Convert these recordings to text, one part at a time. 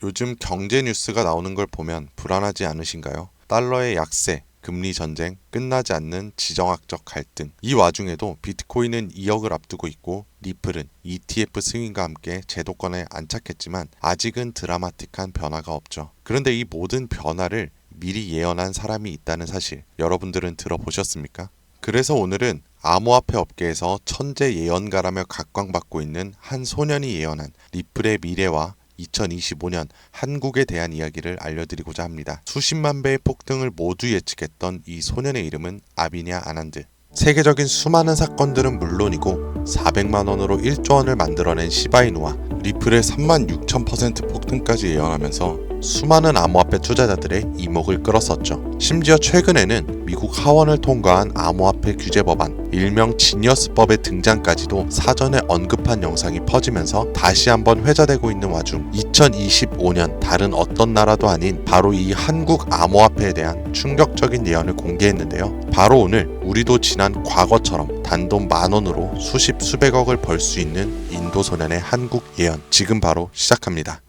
요즘 경제 뉴스가 나오는 걸 보면 불안하지 않으신가요? 달러의 약세, 금리 전쟁, 끝나지 않는 지정학적 갈등. 이 와중에도 비트코인은 2억을 앞두고 있고 리플은 ETF 승인과 함께 제도권에 안착했지만 아직은 드라마틱한 변화가 없죠. 그런데 이 모든 변화를 미리 예언한 사람이 있다는 사실 여러분들은 들어보셨습니까? 그래서 오늘은 암호화폐 업계에서 천재 예언가라며 각광받고 있는 한 소년이 예언한 리플의 미래와 2025년 한국에 대한 이야기를 알려드리고자 합니다. 수십만 배의 폭등을 모두 예측했던 이 소년의 이름은 아비냐 아난드. 세계적인 수많은 사건들은 물론이고 400만 원으로 1조 원을 만들어낸 시바이누와 리플의 36,000% 폭등까지 예언하면서 수많은 암호화폐 투자자들의 이목을 끌었었죠. 심지어 최근에는 미국 하원을 통과한 암호화폐 규제 법안, 일명 지니어스법의 등장까지도 사전에 언급한 영상이 퍼지면서 다시 한번 회자되고 있는 와중 2025년 다른 어떤 나라도 아닌 바로 이 한국 암호화폐에 대한 충격적인 예언을 공개했는데요. 바로 오늘 우리도 지난 과거처럼 단돈 10,000원으로 수십 수백억을 벌 수 있는 인도 소년의 한국 예언 지금 바로 시작합니다.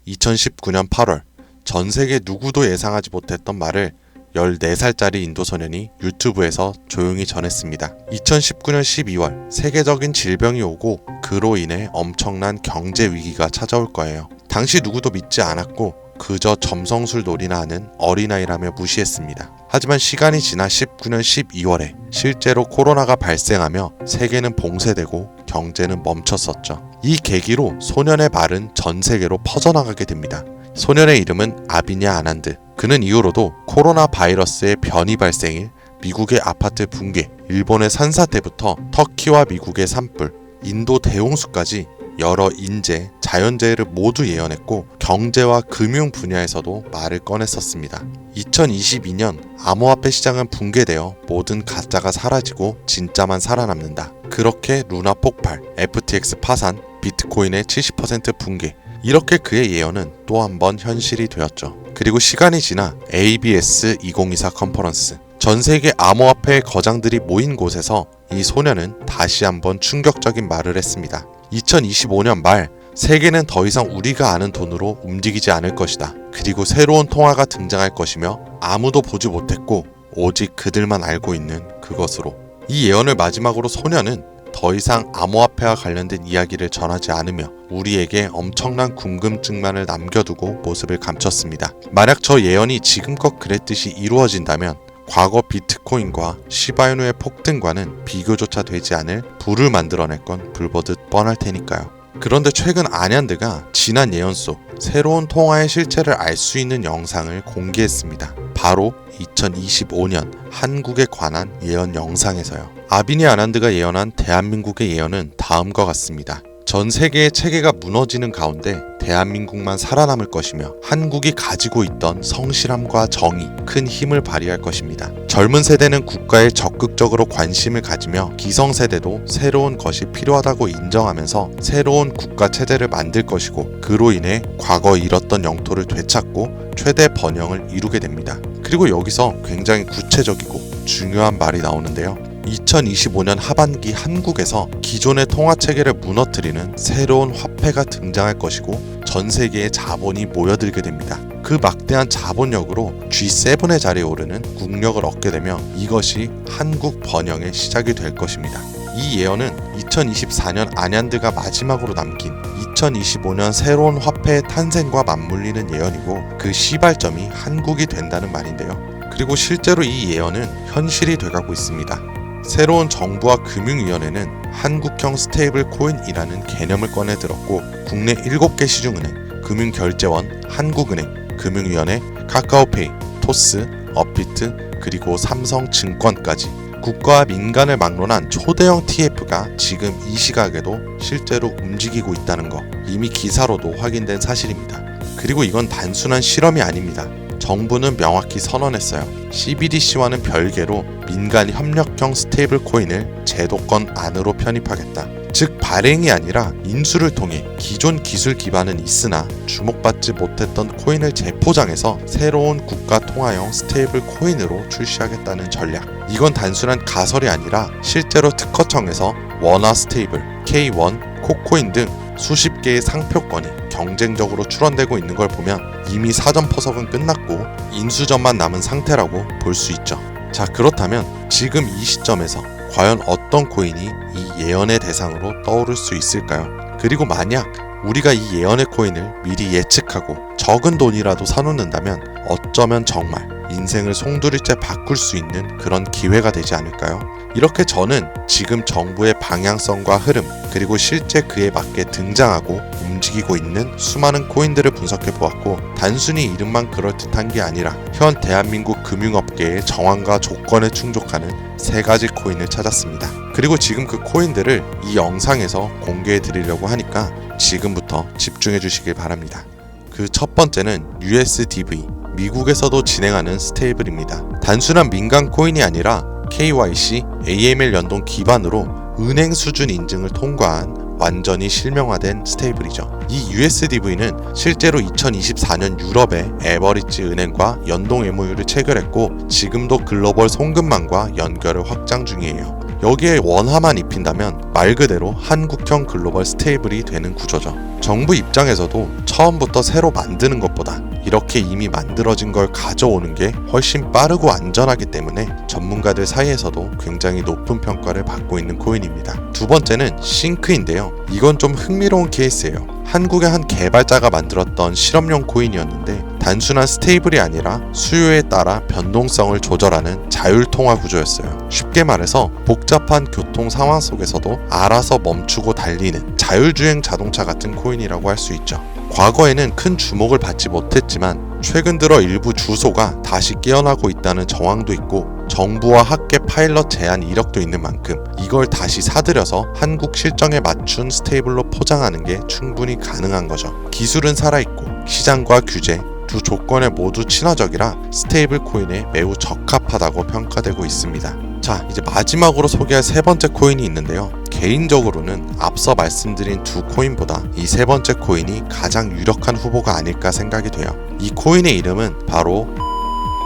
2019년 8월 전 세계 누구도 예상하지 못했던 말을 14살짜리 인도 소년이 유튜브에서 조용히 전했습니다. 2019년 12월 세계적인 질병이 오고 그로 인해 엄청난 경제 위기가 찾아올 거예요. 당시 누구도 믿지 않았고 그저 점성술 놀이나 하는 어린아이라며 무시했습니다. 하지만 시간이 지나 19년 12월에 실제로 코로나가 발생하며 세계는 봉쇄되고 경제는 멈췄었죠. 이 계기로 소년의 말은 전 세계로 퍼져나가게 됩니다. 소년의 이름은 아비냐 아난드. 그는 이후로도 코로나 바이러스의 변이 발생일, 미국의 아파트 붕괴, 일본의 산사태부터 터키와 미국의 산불, 인도 대홍수까지 여러 인재, 자연재해를 모두 예언했고 경제와 금융 분야에서도 말을 꺼냈었습니다. 2022년 암호화폐 시장은 붕괴되어 모든 가짜가 사라지고 진짜만 살아남는다. 그렇게 루나 폭발, FTX 파산, 비트코인의 70% 붕괴, 이렇게 그의 예언은 또 한 번 현실이 되었죠. 그리고 시간이 지나 ABS 2024 컨퍼런스, 전 세계 암호화폐의 거장들이 모인 곳에서 이 소년은 다시 한번 충격적인 말을 했습니다. 2025년 말 세계는 더 이상 우리가 아는 돈으로 움직이지 않을 것이다. 그리고 새로운 통화가 등장할 것이며 아무도 보지 못했고 오직 그들만 알고 있는 그것으로. 이 예언을 마지막으로 소년은 더 이상 암호화폐와 관련된 이야기를 전하지 않으며 우리에게 엄청난 궁금증만을 남겨두고 모습을 감췄습니다. 만약 저 예언이 지금껏 그랬듯이 이루어진다면 과거 비트코인과 시바이누의 폭등과는 비교조차 되지 않을 부를 만들어낼 건 불보듯 뻔할 테니까요. 그런데 최근 아난드가 지난 예언 속 새로운 통화의 실체를 알 수 있는 영상을 공개했습니다. 바로 2025년 한국에 관한 예언 영상에서요. 아비냐 아난드가 예언한 대한민국의 예언은 다음과 같습니다. 전 세계의 체계가 무너지는 가운데 대한민국만 살아남을 것이며 한국이 가지고 있던 성실함과 정의, 큰 힘을 발휘할 것입니다. 젊은 세대는 국가에 적극적으로 관심을 가지며 기성세대도 새로운 것이 필요하다고 인정하면서 새로운 국가 체제를 만들 것이고 그로 인해 과거 잃었던 영토를 되찾고 최대 번영을 이루게 됩니다. 그리고 여기서 굉장히 구체적이고 중요한 말이 나오는데요. 2025년 하반기 한국에서 기존의 통화체계를 무너뜨리는 새로운 화폐가 등장할 것이고 전 세계의 자본이 모여들게 됩니다. 그 막대한 자본력으로 G7의 자리에 오르는 국력을 얻게 되며 이것이 한국 번영의 시작이 될 것입니다. 이 예언은 2024년 아난드가 마지막으로 남긴 2025년 새로운 화폐의 탄생과 맞물리는 예언이고 그 시발점이 한국이 된다는 말인데요. 그리고 실제로 이 예언은 현실이 돼가고 있습니다. 새로운 정부와 금융위원회는 한국형 스테이블 코인이라는 개념을 꺼내 들었고 국내 7개 시중은행, 금융결제원, 한국은행, 금융위원회, 카카오페이, 토스, 업비트, 그리고 삼성증권까지 국가와 민간을 막론한 초대형 TF가 지금 이 시각에도 실제로 움직이고 있다는 거 이미 기사로도 확인된 사실입니다. 그리고 이건 단순한 실험이 아닙니다. 정부는 명확히 선언했어요. CBDC와는 별개로 민간 협력형 스테이블 코인을 제도권 안으로 편입하겠다. 즉 발행이 아니라 인수를 통해 기존 기술 기반은 있으나 주목받지 못했던 코인을 재포장해서 새로운 국가 통화형 스테이블 코인으로 출시하겠다는 전략. 이건 단순한 가설이 아니라 실제로 특허청에서 원화 스테이블, K1, 코코인 등 수십 개의 상표권이 경쟁적으로 출원되고 있는 걸 보면 이미 사전 퍼석은 끝났고 인수전만 남은 상태라고 볼 수 있죠. 자, 그렇다면 지금 이 시점에서 과연 어떤 코인이 이 예언의 대상으로 떠오를 수 있을까요? 그리고 만약 우리가 이 예언의 코인을 미리 예측하고 적은 돈이라도 사놓는다면 어쩌면 정말 인생을 송두리째 바꿀 수 있는 그런 기회가 되지 않을까요? 이렇게 저는 지금 정부의 방향성과 흐름, 그리고 실제 그에 맞게 등장하고 움직이고 있는 수많은 코인들을 분석해 보았고, 단순히 이름만 그럴듯한 게 아니라 현 대한민국 금융업계의 정황과 조건에 충족하는 3가지 코인을 찾았습니다. 그리고 지금 그 코인들을 이 영상에서 공개해 드리려고 하니까 지금부터 집중해 주시길 바랍니다. 그 첫 번째는 USDV, 미국에서도 진행하는 스테이블입니다. 단순한 민간 코인이 아니라 KYC, AML 연동 기반으로 은행 수준 인증을 통과한 완전히 실명화된 스테이블이죠. 이 USDV는 실제로 2024년 유럽의 에버리지 은행과 연동 MOU를 체결했고 지금도 글로벌 송금망과 연결을 확장 중이에요. 여기에 원화만 입힌다면 말 그대로 한국형 글로벌 스테이블이 되는 구조죠. 정부 입장에서도 처음부터 새로 만드는 것보다 이렇게 이미 만들어진 걸 가져오는 게 훨씬 빠르고 안전하기 때문에 전문가들 사이에서도 굉장히 높은 평가를 받고 있는 코인입니다. 두 번째는 싱크인데요. 이건 좀 흥미로운 케이스예요. 한국의 한 개발자가 만들었던 실험용 코인이었는데 단순한 스테이블이 아니라 수요에 따라 변동성을 조절하는 자율통화 구조였어요. 쉽게 말해서 복잡한 교통 상황 속에서도 알아서 멈추고 달리는 자율주행 자동차 같은 코인이라고 할 수 있죠. 과거에는 큰 주목을 받지 못했지만 최근 들어 일부 주소가 다시 깨어나고 있다는 정황도 있고 정부와 학계 파일럿 제한 이력도 있는 만큼 이걸 다시 사들여서 한국 실정에 맞춘 스테이블로 포장하는 게 충분히 가능한 거죠. 기술은 살아있고 시장과 규제 두 조건에 모두 친화적이라 스테이블 코인에 매우 적합하다고 평가되고 있습니다. 자, 이제 마지막으로 소개할 3번째 코인이 있는데요. 개인적으로는 앞서 말씀드린 두 코인보다 이 3번째 코인이 가장 유력한 후보가 아닐까 생각이 돼요. 이 코인의 이름은 바로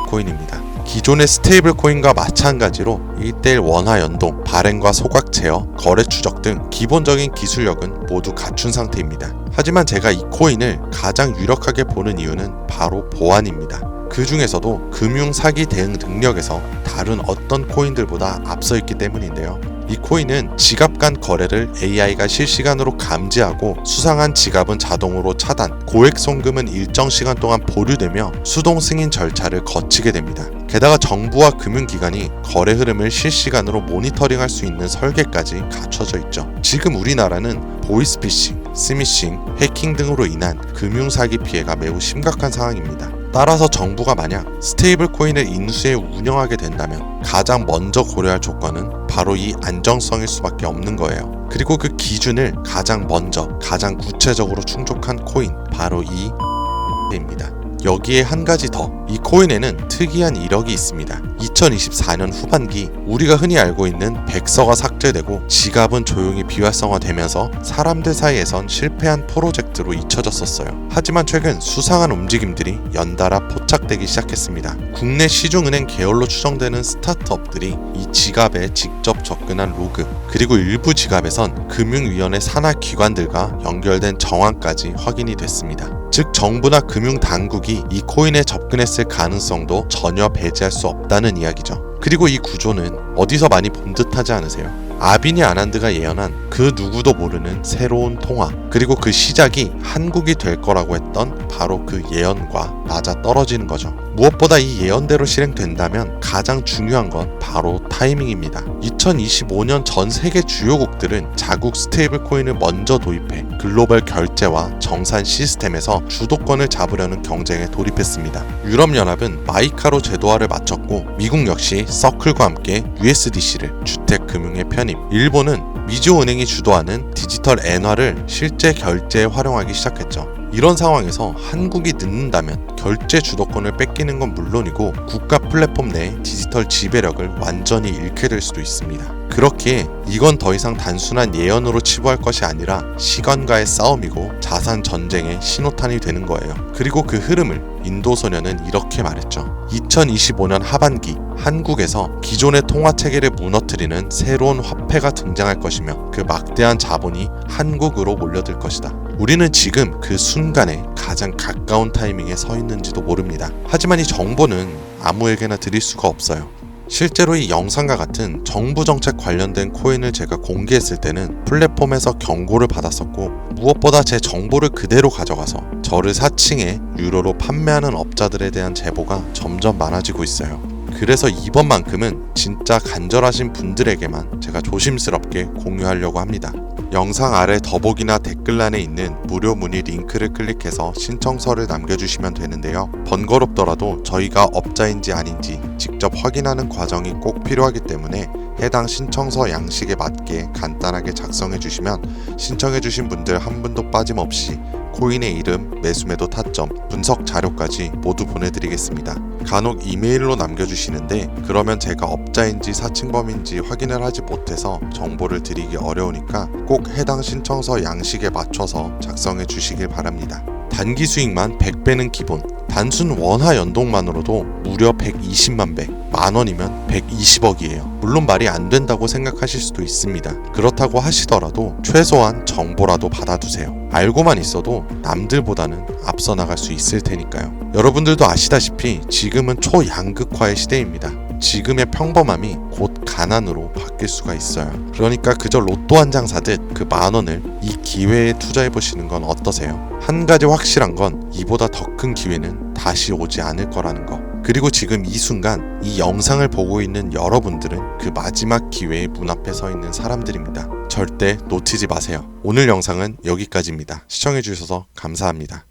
코인입니다. 기존의 스테이블 코인과 마찬가지로 1:1 원화 연동, 발행과 소각 제어, 거래 추적 등 기본적인 기술력은 모두 갖춘 상태입니다. 하지만 제가 이 코인을 가장 유력하게 보는 이유는 바로 보안입니다. 그 중에서도 금융 사기 대응 능력에서 다른 어떤 코인들보다 앞서 있기 때문인데요. 이 코인은 지갑 간 거래를 AI가 실시간으로 감지하고 수상한 지갑은 자동으로 차단, 고액 송금은 일정 시간 동안 보류되며 수동 승인 절차를 거치게 됩니다. 게다가 정부와 금융기관이 거래 흐름을 실시간으로 모니터링할 수 있는 설계까지 갖춰져 있죠. 지금 우리나라는 보이스피싱, 스미싱, 해킹 등으로 인한 금융사기 피해가 매우 심각한 상황입니다. 따라서 정부가 만약 스테이블 코인을 인수해 운영하게 된다면 가장 먼저 고려할 조건은 바로 이 안정성일 수밖에 없는 거예요. 그리고 그 기준을 가장 먼저, 가장 구체적으로 충족한 코인, 바로 이 입니다. 여기에 한 가지 더, 이 코인에는 특이한 이력이 있습니다. 2024년 후반기 우리가 흔히 알고 있는 백서가 삭제되고 지갑은 조용히 비활성화되면서 사람들 사이에선 실패한 프로젝트로 잊혀졌었어요. 하지만 최근 수상한 움직임들이 연달아 포착되기 시작했습니다. 국내 시중은행 계열로 추정되는 스타트업들이 이 지갑에 직접 접근한 로그, 그리고 일부 지갑에선 금융위원회 산하 기관들과 연결된 정황까지 확인이 됐습니다. 즉 정부나 금융당국이 이 코인에 접근했을 가능성도 전혀 배제할 수 없다는 이야기죠. 그리고 이 구조는 어디서 많이 본 듯하지 않으세요? 아비니 아난드가 예언한 그 누구도 모르는 새로운 통화, 그리고 그 시작이 한국이 될 거라고 했던 바로 그 예언과 맞아떨어지는 거죠. 무엇보다 이 예언대로 실행된다면 가장 중요한 건 바로 타이밍입니다. 2025년 전 세계 주요국들은 자국 스테이블 코인을 먼저 도입해 글로벌 결제와 정산 시스템에서 주도권을 잡으려는 경쟁에 돌입했습니다. 유럽연합은 마이카로 제도화를 마쳤고 미국 역시 서클과 함께 USDC를 주택금융에 편입, 일본은 미주은행이 주도하는 디지털 엔화를 실제 결제에 활용하기 시작했죠. 이런 상황에서 한국이 늦는다면 결제 주도권을 뺏기는 건 물론이고 국가 플랫폼 내 디지털 지배력을 완전히 잃게 될 수도 있습니다. 그렇기에 이건 더 이상 단순한 예언으로 치부할 것이 아니라 시간과의 싸움이고 자산 전쟁의 신호탄이 되는 거예요. 그리고 그 흐름을 인도 소녀는 이렇게 말했죠. 2025년 하반기 한국에서 기존의 통화 체계를 무너뜨리는 새로운 화폐가 등장할 것이며 그 막대한 자본이 한국으로 몰려들 것이다. 우리는 지금 그 순간에 가장 가까운 타이밍에 서 있는지도 모릅니다. 하지만 이 정보는 아무에게나 드릴 수가 없어요. 실제로 이 영상과 같은 정부 정책 관련된 코인을 제가 공개했을 때는 플랫폼에서 경고를 받았었고, 무엇보다 제 정보를 그대로 가져가서 저를 사칭해 유료로 판매하는 업자들에 대한 제보가 점점 많아지고 있어요. 그래서 이번만큼은 진짜 간절하신 분들에게만 제가 조심스럽게 공유하려고 합니다. 영상 아래 더보기나 댓글란에 있는 무료 문의 링크를 클릭해서 신청서를 남겨주시면 되는데요. 번거롭더라도 저희가 업자인지 아닌지 직접 확인하는 과정이 꼭 필요하기 때문에 해당 신청서 양식에 맞게 간단하게 작성해 주시면 신청해 주신 분들 한 분도 빠짐없이 코인의 이름, 매수매도 타점, 분석 자료까지 모두 보내드리겠습니다. 간혹 이메일로 남겨주시는데 그러면 제가 업자인지 사칭범인지 확인을 하지 못해서 정보를 드리기 어려우니까 꼭 해당 신청서 양식에 맞춰서 작성해 주시길 바랍니다. 단기 수익만 100배는 기본, 단순 원화 연동만으로도 무려 120만 배, 만원이면 120억이에요. 물론 말이 안 된다고 생각하실 수도 있습니다. 그렇다고 하시더라도 최소한 정보라도 받아두세요. 알고만 있어도 남들보다는 앞서 나갈 수 있을 테니까요. 여러분들도 아시다시피 지금은 초양극화의 시대입니다. 지금의 평범함이 곧 가난으로 바뀔 수가 있어요. 그러니까 그저 로또 한 장 사듯 그 만원을 이 기회에 투자해보시는 건 어떠세요? 한 가지 확실한 건 이보다 더 큰 기회는 다시 오지 않을 거라는 거. 그리고 지금 이 순간 이 영상을 보고 있는 여러분들은 그 마지막 기회의 문 앞에 서 있는 사람들입니다. 절대 놓치지 마세요. 오늘 영상은 여기까지입니다. 시청해주셔서 감사합니다.